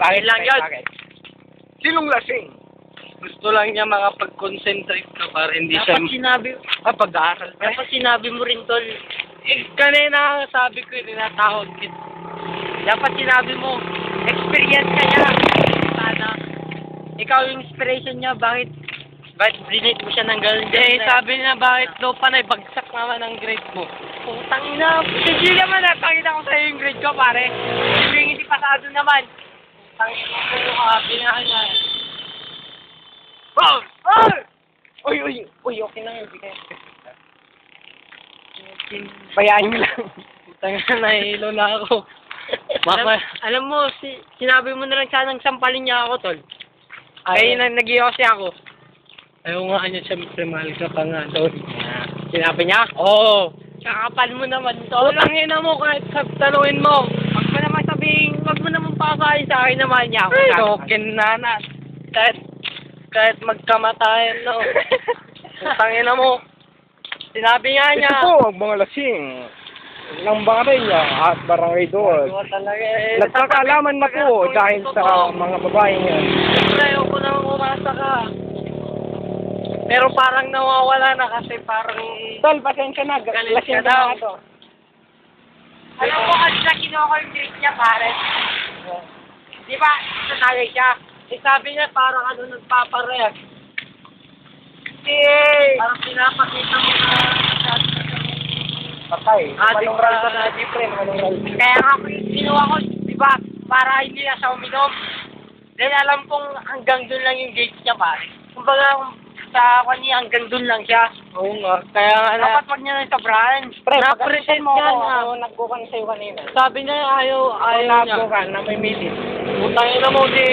Bakit lang yun? Bakit? Sinong lasing? Gusto lang niya makapag-concentrate ka para hindi siya... Dapat sinabi, pag-aaral ka. dapat sinabi mo rin, tol. Kanina sabi ko, tinatawag kita. Dapat sinabi mo, experience ka niya. Sana. Ikaw yung inspiration niya, bakit dinate mo siya ng gano'n? Sabi niya, bakit daw panay bagsak naman ang grade mo? Putang ina. Hindi naman, pakita ko sa'yo yung grade ko, pare. Yung hindi pasado naman. Tangin mo ko yung happy nga niya. Oh! Oh! Uy, okay na yun. Bayaan nyo lang. Tangin na, nahihilo na ako. Baka, Alam mo, sinabi mo na lang sanang sampalin niya ako, tol. Ay, Nag-iyo kasi ako. ayaw nga niya, siyempre mahal ka pa nga doon. Sinabi niya? Oo. Kakapal mo naman, tol. Tangina mo kahit tanungin mo. Wag mo naman sabihin, wag mo naman pakasahin sa akin na mahal niya ako. Ay, token na. Kahit magkamatayan, no. Tangina mo. Sinabi nga niya. Ito po, ang mga lasing. Ng barangay niya at barangay doon. Ano talaga eh. Nagkakaalaman na po dahil sa mga babae niya. Siyempre, ayoko nang umasa ka. Pero parang nawawala na kasi parang... Tol, pasensya na. Galit Lasing ka ka daw. na to. Alam mo kasi na kinuha ko yung grade niya, pare. Di ba, natagay siya. Sabi niya parang nagpapareact. Parang pinapakita mo na... Patay. Adik Manong ka. ral na different. Manong ral. Kaya nga kinuha ko, di ba, para hindi na siya uminom. Dahil alam kong hanggang doon lang yung grade niya, pare. Kumbaga, sa kanya hanggang doon lang siya. Oo nga. Kaya nga na... Dapat wag niya na sobrahan. Pre, Na-present mo nga ako. na. Ako nagbukan sa'yo kanina. Sabi niya ayaw niya. Nagbukan na may meeting. Putangin na mo di...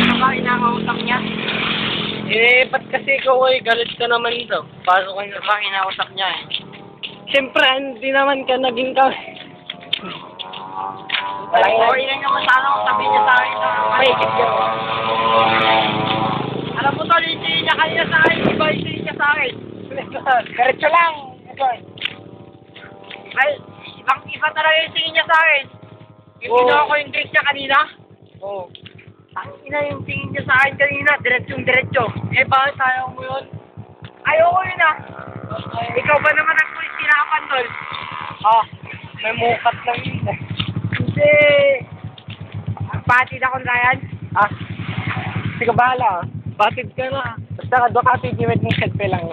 Ano ba inakausap niya? Ba't kasi ikaw ay galit ka naman daw? Paano ka Ano ba inakausap niya eh? Siyempre, hindi naman ka naging ka... Okay lang naman sana kung sabihin niya sa akin na May ikit yun. alam mo tol, hindi niya kanina sa akin, iba hindi niya sa akin. Diretso lang. Ay, iba talaga yung tingin niya sa akin. Yung Oo. ginawa ko yung grade niya kanina, Oo. tangina yung tingin niya sa akin kanina, diretso. Bakit ayaw mo yun? Ayoko yun ah. Ikaw ba naman nag-pulis sinapan tol? May mukat lang yun eh. Hindi. Batid akong Ryan. Sige ka bahala. Batid ka na. Basta doon ka pigiwit ng selfie lang.